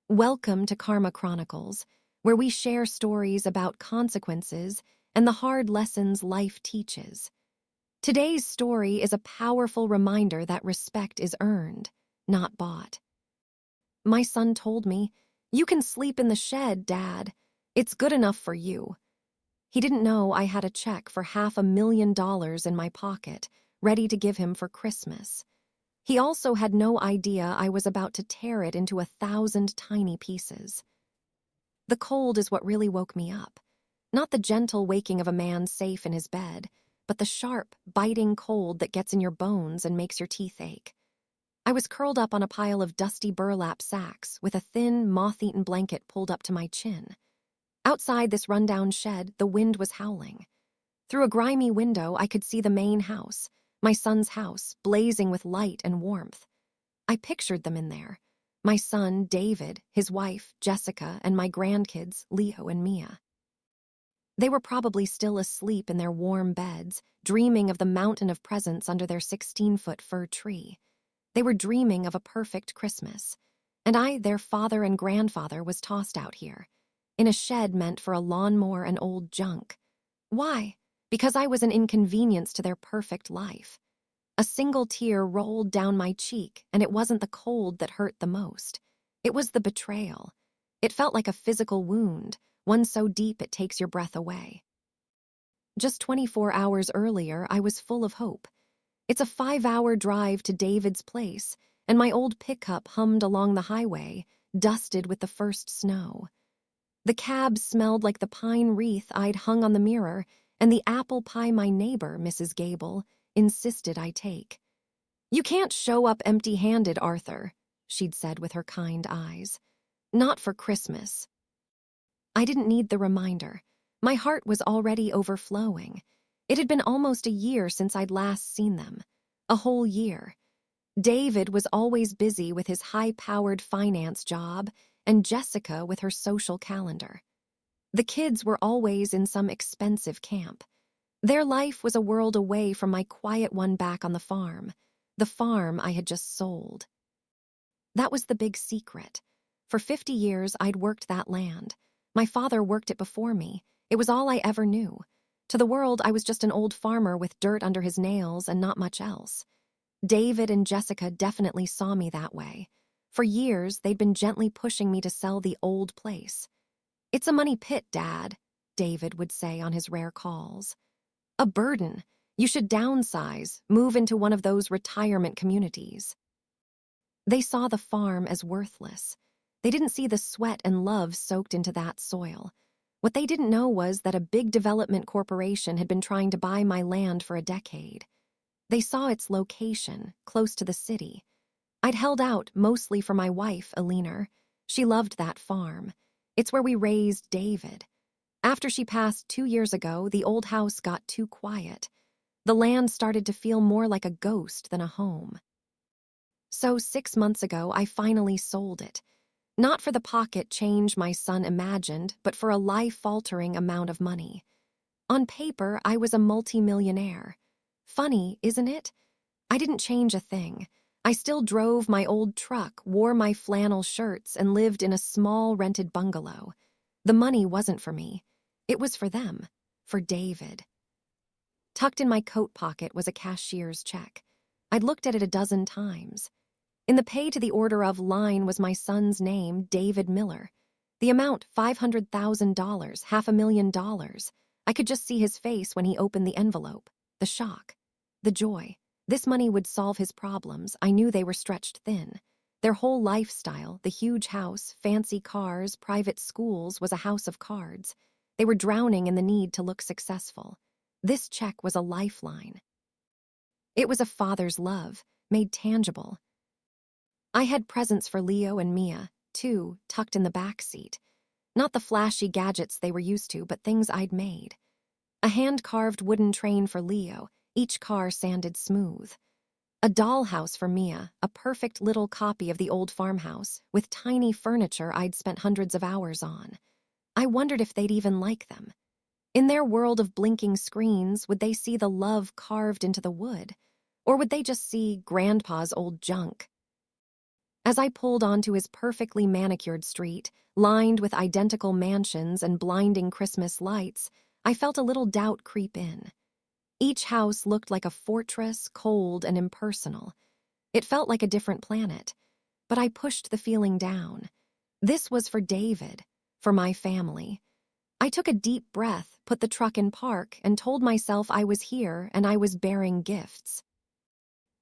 Welcome to Karma Chronicles, where we share stories about consequences and the hard lessons life teaches. Today's story is a powerful reminder that respect is earned, not bought. My son told me, "You can sleep in the shed, Dad. It's good enough for you." He didn't know I had a check for $500,000 in my pocket, ready to give him for Christmas. He also had no idea I was about to tear it into 1,000 tiny pieces. The cold is what really woke me up. Not the gentle waking of a man safe in his bed, but the sharp, biting cold that gets in your bones and makes your teeth ache. I was curled up on a pile of dusty burlap sacks with a thin, moth-eaten blanket pulled up to my chin. Outside this rundown shed, the wind was howling. Through a grimy window, I could see the main house, my son's house, blazing with light and warmth. I pictured them in there. My son, David, his wife, Jessica, and my grandkids, Leo and Mia. They were probably still asleep in their warm beds, dreaming of the mountain of presents under their 16-foot fir tree. They were dreaming of a perfect Christmas. And I, their father and grandfather, was tossed out here, in a shed meant for a lawnmower and old junk. Why? Because I was an inconvenience to their perfect life. A single tear rolled down my cheek, and it wasn't the cold that hurt the most. It was the betrayal. It felt like a physical wound, one so deep it takes your breath away. Just 24 hours earlier, I was full of hope. It's a 5-hour drive to David's place, and my old pickup hummed along the highway, dusted with the first snow. The cab smelled like the pine wreath I'd hung on the mirror, and the apple pie my neighbor, Mrs. Gable, insisted I take. "You can't show up empty-handed, Arthur," she'd said with her kind eyes. "Not for Christmas." I didn't need the reminder. My heart was already overflowing. It had been almost a year since I'd last seen them. A whole year. David was always busy with his high-powered finance job, and Jessica with her social calendar. The kids were always in some expensive camp. Their life was a world away from my quiet one back on the farm I had just sold. That was the big secret. For 50 years, I'd worked that land. My father worked it before me. It was all I ever knew. To the world, I was just an old farmer with dirt under his nails and not much else. David and Jessica definitely saw me that way. For years, they'd been gently pushing me to sell the old place. "It's a money pit, Dad," David would say on his rare calls. "A burden. You should downsize, move into one of those retirement communities." They saw the farm as worthless. They didn't see the sweat and love soaked into that soil. What they didn't know was that a big development corporation had been trying to buy my land for a decade. They saw its location, close to the city. I'd held out mostly for my wife, Eleanor. She loved that farm. It's where we raised David. After she passed 2 years ago, the old house got too quiet. The land started to feel more like a ghost than a home. So 6 months ago, I finally sold it. Not for the pocket change my son imagined, but for a life-altering amount of money. On paper, I was a multimillionaire. Funny, isn't it? I didn't change a thing. I still drove my old truck, wore my flannel shirts, and lived in a small rented bungalow. The money wasn't for me. It was for them, for David. Tucked in my coat pocket was a cashier's check. I'd looked at it a dozen times. In the pay to the order of line was my son's name, David Miller. The amount, $500,000, $500,000. I could just see his face when he opened the envelope. The shock. The joy. This money would solve his problems. I knew they were stretched thin. Their whole lifestyle, the huge house, fancy cars, private schools, was a house of cards. They were drowning in the need to look successful. This check was a lifeline. It was a father's love, made tangible. I had presents for Leo and Mia, too, tucked in the back seat. Not the flashy gadgets they were used to, but things I'd made. A hand-carved wooden train for Leo, each car sanded smooth. A dollhouse for Mia, a perfect little copy of the old farmhouse, with tiny furniture I'd spent hundreds of hours on. I wondered if they'd even like them. In their world of blinking screens, would they see the love carved into the wood? Or would they just see Grandpa's old junk? As I pulled onto his perfectly manicured street, lined with identical mansions and blinding Christmas lights, I felt a little doubt creep in. Each house looked like a fortress, cold and impersonal. It felt like a different planet, but I pushed the feeling down. This was for David, for my family. I took a deep breath, put the truck in park, and told myself I was here and I was bearing gifts.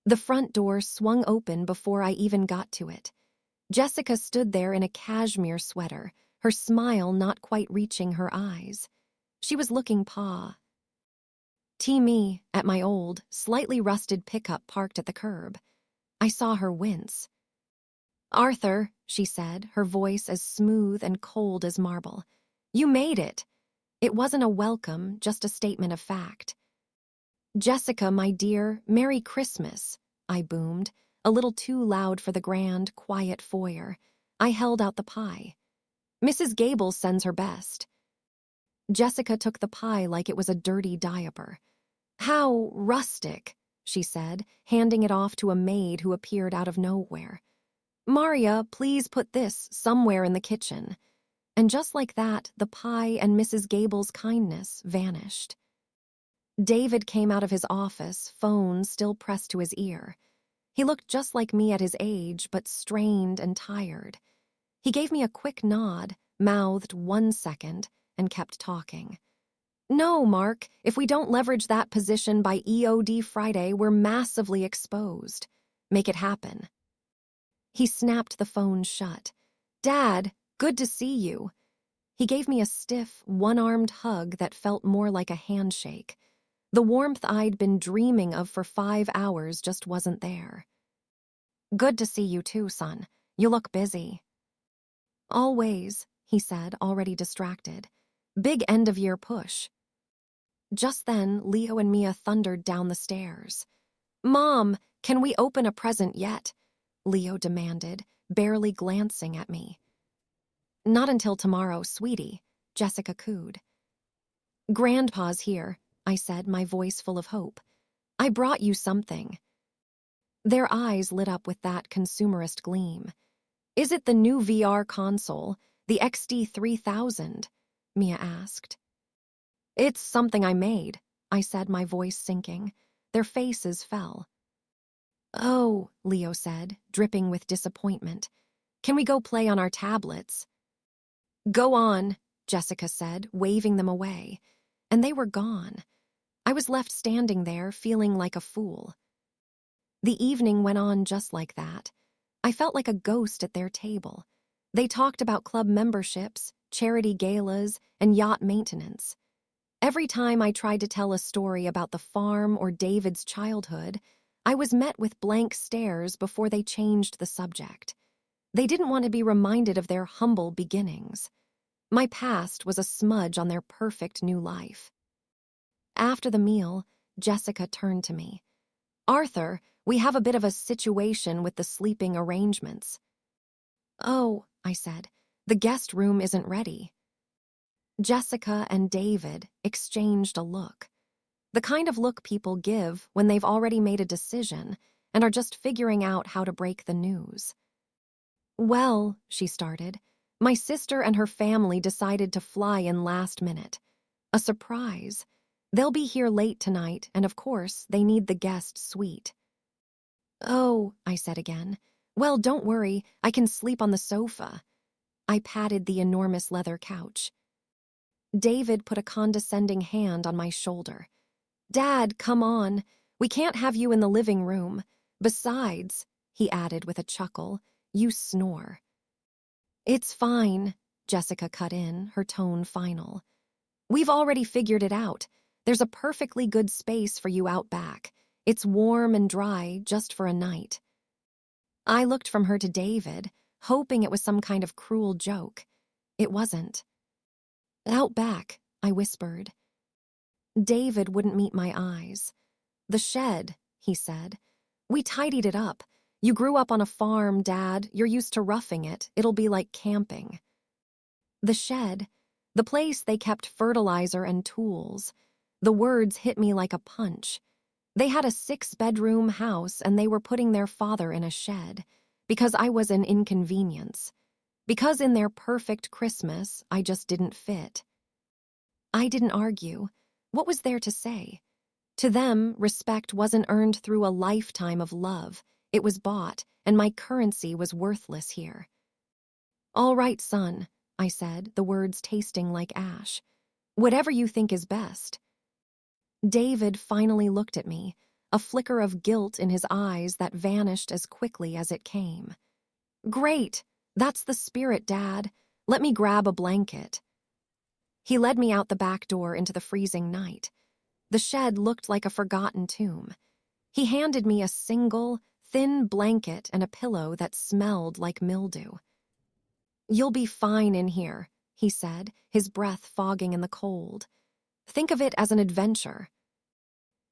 The front door swung open before I even got to it. Jessica stood there in a cashmere sweater, her smile not quite reaching her eyes. She was looking me at my old, slightly rusted pickup parked at the curb. I saw her wince. "Arthur," she said, her voice as smooth and cold as marble. "You made it." It wasn't a welcome, just a statement of fact. "Jessica, my dear, Merry Christmas," I boomed, a little too loud for the grand, quiet foyer. I held out the pie. "Mrs. Gable sends her best." Jessica took the pie like it was a dirty diaper. "How rustic," she said, handing it off to a maid who appeared out of nowhere. "Maria, please put this somewhere in the kitchen." And just like that, the pie and Mrs. Gable's kindness vanished. David came out of his office, phone still pressed to his ear. He looked just like me at his age, but strained and tired. He gave me a quick nod, mouthed 1 second, and kept talking. "No, Mark, if we don't leverage that position by EOD Friday, we're massively exposed. Make it happen." He snapped the phone shut. "Dad, good to see you." He gave me a stiff, one-armed hug that felt more like a handshake. The warmth I'd been dreaming of for 5 hours just wasn't there. "Good to see you too, son. You look busy." "Always," he said, already distracted. "Big end-of-year push." Just then, Leo and Mia thundered down the stairs. "Mom, can we open a present yet?" Leo demanded, barely glancing at me. "Not until tomorrow, sweetie," Jessica cooed. "Grandpa's here," I said, my voice full of hope. "I brought you something." Their eyes lit up with that consumerist gleam. "Is it the new VR console, the XD3000? Mia asked. "It's something I made," I said, my voice sinking. Their faces fell. "Oh," Leo said, dripping with disappointment. "Can we go play on our tablets?" "Go on," Jessica said, waving them away. And they were gone. I was left standing there, feeling like a fool. The evening went on just like that. I felt like a ghost at their table. They talked about club memberships, charity galas, and yacht maintenance. Every time I tried to tell a story about the farm or David's childhood, I was met with blank stares before they changed the subject. They didn't want to be reminded of their humble beginnings. My past was a smudge on their perfect new life. After the meal, Jessica turned to me. "Arthur, we have a bit of a situation with the sleeping arrangements." "Oh," I said, "the guest room isn't ready." Jessica and David exchanged a look. The kind of look people give when they've already made a decision and are just figuring out how to break the news. "Well," she started, "my sister and her family decided to fly in last minute. A surprise. They'll be here late tonight, and of course, they need the guest suite." "Oh," I said again. "Well, don't worry, I can sleep on the sofa." I patted the enormous leather couch. David put a condescending hand on my shoulder. "Dad, come on. We can't have you in the living room. Besides," he added with a chuckle, "you snore." "It's fine," Jessica cut in, her tone final. "We've already figured it out. There's a perfectly good space for you out back. It's warm and dry just for a night." I looked from her to David, hoping it was some kind of cruel joke. It wasn't. "Out back," I whispered. David wouldn't meet my eyes. "The shed," he said. "We tidied it up. You grew up on a farm, Dad. You're used to roughing it. It'll be like camping." The shed, the place they kept fertilizer and tools. The words hit me like a punch. They had a 6-bedroom house and they were putting their father in a shed. because I was an inconvenience, because in their perfect Christmas, I just didn't fit. I didn't argue. What was there to say? To them, respect wasn't earned through a lifetime of love. It was bought, and my currency was worthless here. "All right, son," I said, the words tasting like ash. "Whatever you think is best." David finally looked at me, a flicker of guilt in his eyes that vanished as quickly as it came. "Great! That's the spirit, Dad. Let me grab a blanket." He led me out the back door into the freezing night. The shed looked like a forgotten tomb. He handed me a single, thin blanket and a pillow that smelled like mildew. "You'll be fine in here," he said, his breath fogging in the cold. "Think of it as an adventure."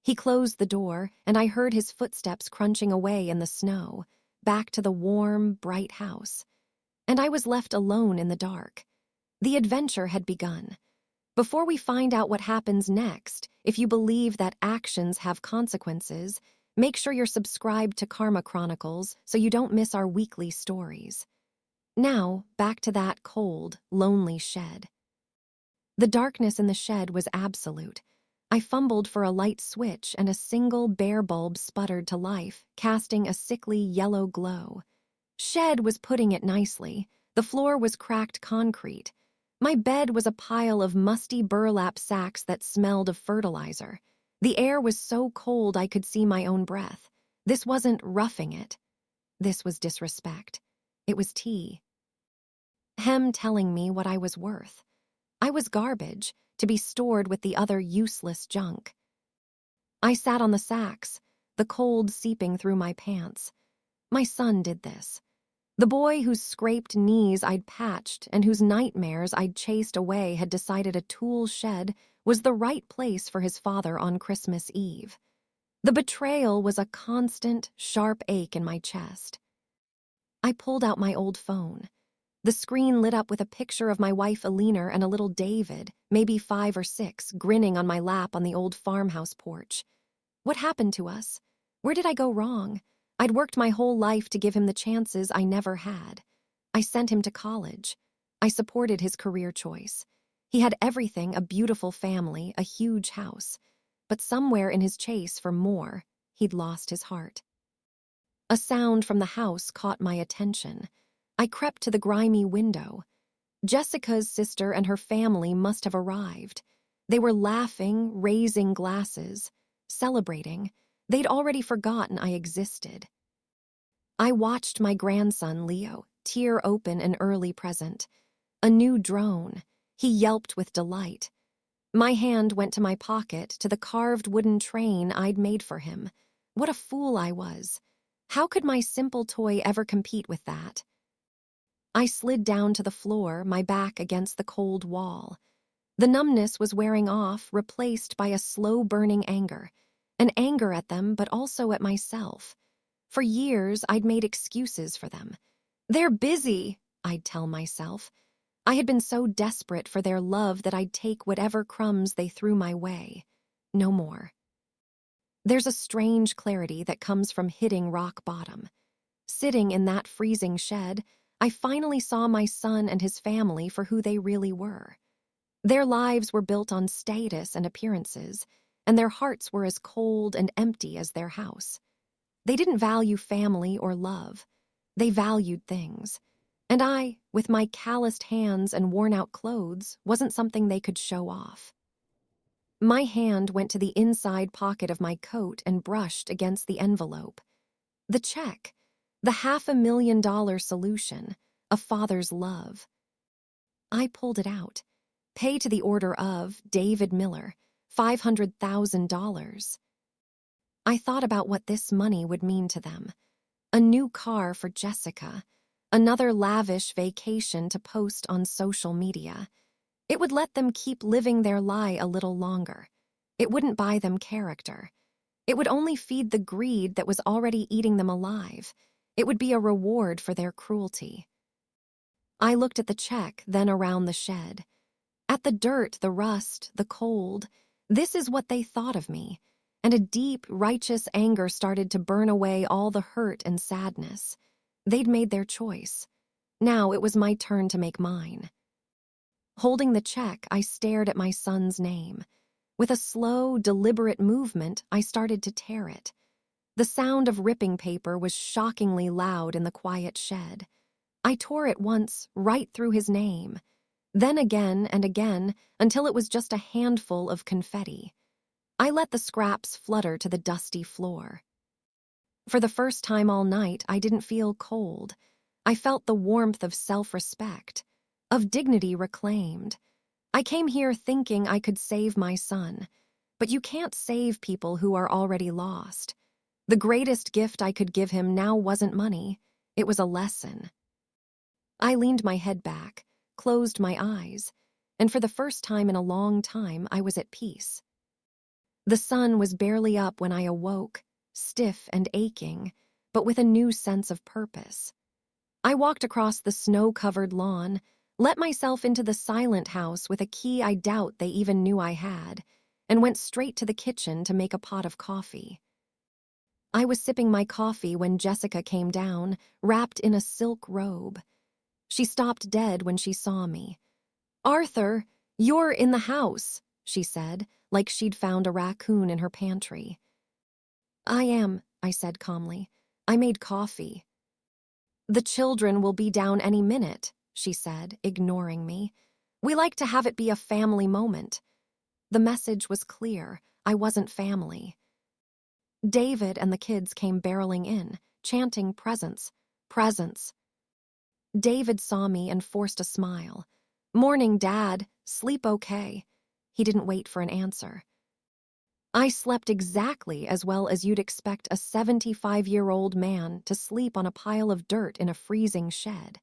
He closed the door, and I heard his footsteps crunching away in the snow, back to the warm, bright house. And I was left alone in the dark. The adventure had begun. Before we find out what happens next, if you believe that actions have consequences, make sure you're subscribed to Karma Chronicles so you don't miss our weekly stories. Now, back to that cold, lonely shed. The darkness in the shed was absolute. I fumbled for a light switch and a single bare bulb sputtered to life, casting a sickly yellow glow. Shed was putting it nicely. The floor was cracked concrete. My bed was a pile of musty burlap sacks that smelled of fertilizer. The air was so cold I could see my own breath. This wasn't roughing it. This was disrespect. It was tea. Hem telling me what I was worth. I was garbage, to be stored with the other useless junk. I sat on the sacks, the cold seeping through my pants. My son did this. The boy whose scraped knees I'd patched and whose nightmares I'd chased away had decided a tool shed was the right place for his father on Christmas Eve. The betrayal was a constant, sharp ache in my chest. I pulled out my old phone. The screen lit up with a picture of my wife Alina and a little David, maybe 5 or 6, grinning on my lap on the old farmhouse porch. What happened to us? Where did I go wrong? I'd worked my whole life to give him the chances I never had. I sent him to college. I supported his career choice. He had everything, a beautiful family, a huge house. But somewhere in his chase for more, he'd lost his heart. A sound from the house caught my attention. I crept to the grimy window. Jessica's sister and her family must have arrived. They were laughing, raising glasses, celebrating. They'd already forgotten I existed. I watched my grandson, Leo, tear open an early present. A new drone. He yelped with delight. My hand went to my pocket, to the carved wooden train I'd made for him. What a fool I was. How could my simple toy ever compete with that? I slid down to the floor, my back against the cold wall. The numbness was wearing off, replaced by a slow-burning anger. An anger at them, but also at myself. For years, I'd made excuses for them. "They're busy," I'd tell myself. I had been so desperate for their love that I'd take whatever crumbs they threw my way. No more. There's a strange clarity that comes from hitting rock bottom. Sitting in that freezing shed, I finally saw my son and his family for who they really were. Their lives were built on status and appearances, and their hearts were as cold and empty as their house. They didn't value family or love. They valued things. And I, with my calloused hands and worn-out clothes, wasn't something they could show off. My hand went to the inside pocket of my coat and brushed against the envelope. The check. The $500,000 solution. A father's love. I pulled it out. Pay to the order of David Miller, $500,000. I thought about what this money would mean to them. A new car for Jessica. Another lavish vacation to post on social media. It would let them keep living their lie a little longer. It wouldn't buy them character. It would only feed the greed that was already eating them alive. It would be a reward for their cruelty. I looked at the check, then around the shed. At the dirt, the rust, the cold. This is what they thought of me. And a deep, righteous anger started to burn away all the hurt and sadness. They'd made their choice. Now it was my turn to make mine. Holding the check, I stared at my son's name. With a slow, deliberate movement, I started to tear it. The sound of ripping paper was shockingly loud in the quiet shed. I tore it once, right through his name. Then again and again, until it was just a handful of confetti. I let the scraps flutter to the dusty floor. For the first time all night, I didn't feel cold. I felt the warmth of self-respect, of dignity reclaimed. I came here thinking I could save my son, but you can't save people who are already lost. The greatest gift I could give him now wasn't money, it was a lesson. I leaned my head back, closed my eyes, and for the first time in a long time, I was at peace. The sun was barely up when I awoke, stiff and aching, but with a new sense of purpose. I walked across the snow-covered lawn, let myself into the silent house with a key I doubt they even knew I had, and went straight to the kitchen to make a pot of coffee. I was sipping my coffee when Jessica came down, wrapped in a silk robe. She stopped dead when she saw me. "Arthur, you're in the house," she said, like she'd found a raccoon in her pantry. "I am," I said calmly. "I made coffee." "The children will be down any minute," she said, ignoring me. "We like to have it be a family moment." The message was clear. I wasn't family. David and the kids came barreling in, chanting presents, presents. David saw me and forced a smile. "Morning, Dad. Sleep okay?" He didn't wait for an answer. "I slept exactly as well as you'd expect a 75-year-old man to sleep on a pile of dirt in a freezing shed,"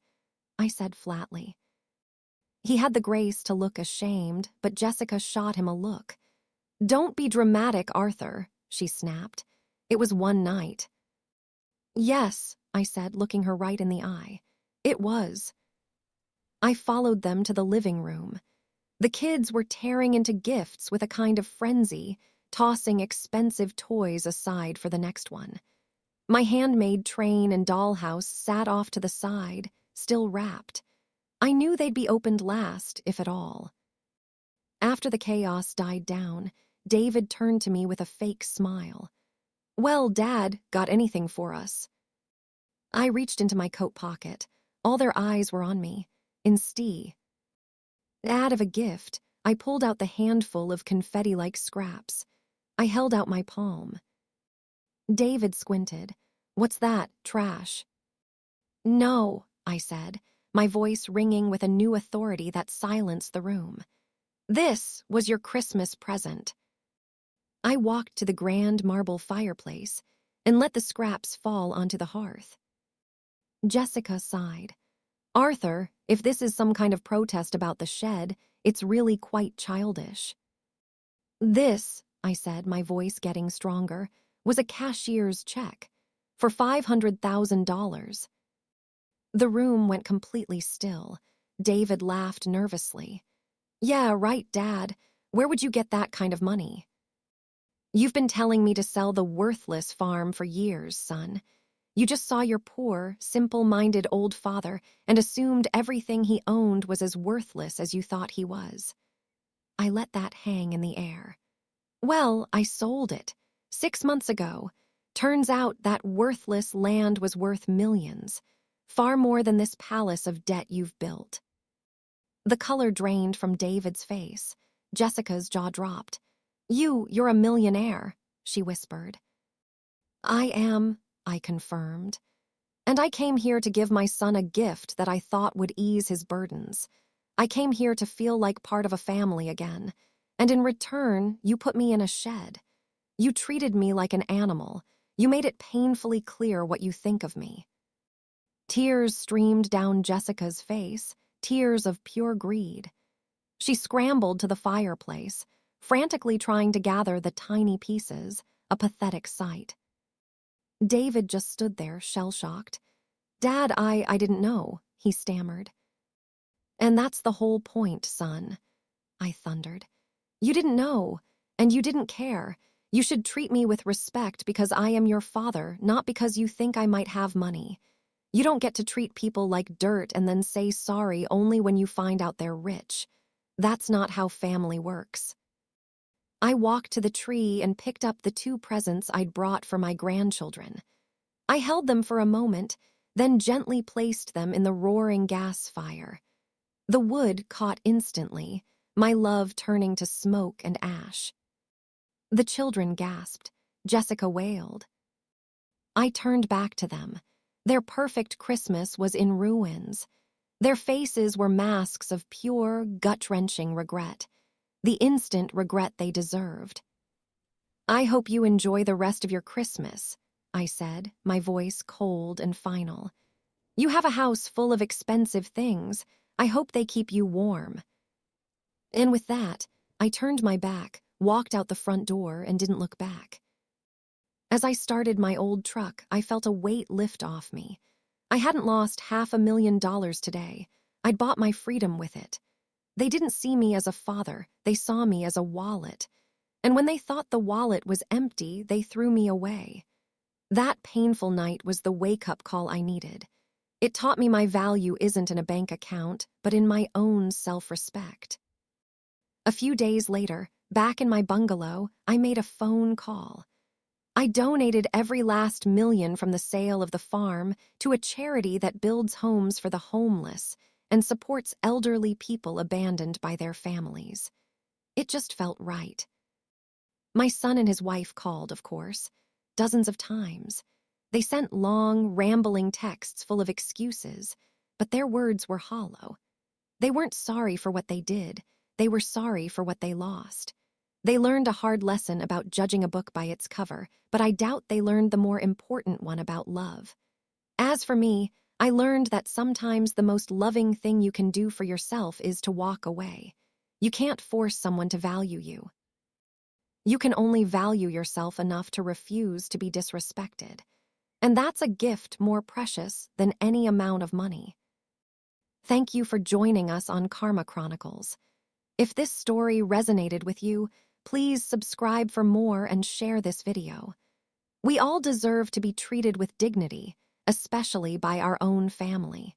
I said flatly. He had the grace to look ashamed, but Jessica shot him a look. "Don't be dramatic, Arthur," she snapped. "It was one night." "Yes," I said, looking her right in the eye. "It was." I followed them to the living room. The kids were tearing into gifts with a kind of frenzy, tossing expensive toys aside for the next one. My handmade train and dollhouse sat off to the side, still wrapped. I knew they'd be opened last, if at all. After the chaos died down, David turned to me with a fake smile. "Well, Dad, got anything for us?" I reached into my coat pocket. All their eyes were on me. Instead of a gift, I pulled out the handful of confetti-like scraps. I held out my palm. David squinted. "What's that, trash?" "No," I said, my voice ringing with a new authority that silenced the room. "This was your Christmas present." I walked to the grand marble fireplace and let the scraps fall onto the hearth. Jessica sighed. "Arthur, if this is some kind of protest about the shed, it's really quite childish." "This," I said, my voice getting stronger, "was a cashier's check for $500,000. The room went completely still. David laughed nervously. "Yeah, right, Dad. Where would you get that kind of money?" "You've been telling me to sell the worthless farm for years, son. You just saw your poor, simple-minded old father and assumed everything he owned was as worthless as you thought he was." I let that hang in the air. "Well, I sold it 6 months ago. Turns out that worthless land was worth millions, far more than this palace of debt you've built." The color drained from David's face. Jessica's jaw dropped. You're a millionaire," she whispered. "I am," I confirmed. "And I came here to give my son a gift that I thought would ease his burdens. I came here to feel like part of a family again. And in return, you put me in a shed. You treated me like an animal. You made it painfully clear what you think of me." Tears streamed down Jessica's face, tears of pure greed. She scrambled to the fireplace, frantically trying to gather the tiny pieces, a pathetic sight. David just stood there, shell-shocked. "Dad, I didn't know," he stammered. "And that's the whole point, son," I thundered. "You didn't know, and you didn't care. You should treat me with respect because I am your father, not because you think I might have money. You don't get to treat people like dirt and then say sorry only when you find out they're rich. That's not how family works. I walked to the tree and picked up the 2 presents I'd brought for my grandchildren. I held them for a moment, then gently placed them in the roaring gas fire. The wood caught instantly, my love turning to smoke and ash. The children gasped. Jessica wailed. I turned back to them. Their perfect Christmas was in ruins. Their faces were masks of pure, gut-wrenching regret. The instant regret they deserved. "I hope you enjoy the rest of your Christmas," I said, my voice cold and final. "You have a house full of expensive things. I hope they keep you warm." And with that, I turned my back, walked out the front door, and didn't look back. As I started my old truck, I felt a weight lift off me. I hadn't lost $500,000 today. I'd bought my freedom with it. They didn't see me as a father, they saw me as a wallet. And when they thought the wallet was empty, they threw me away. That painful night was the wake-up call I needed. It taught me my value isn't in a bank account, but in my own self-respect. A few days later, back in my bungalow, I made a phone call. I donated every last million from the sale of the farm to a charity that builds homes for the homeless and supports elderly people abandoned by their families. It just felt right. My son and his wife called, of course, dozens of times. They sent long, rambling texts full of excuses, but their words were hollow. They weren't sorry for what they did. They were sorry for what they lost. They learned a hard lesson about judging a book by its cover, but I doubt they learned the more important one about love. As for me, I learned that sometimes the most loving thing you can do for yourself is to walk away. You can't force someone to value you. You can only value yourself enough to refuse to be disrespected. And that's a gift more precious than any amount of money. Thank you for joining us on Karma Chronicles. If this story resonated with you, please subscribe for more and share this video. We all deserve to be treated with dignity, especially by our own family.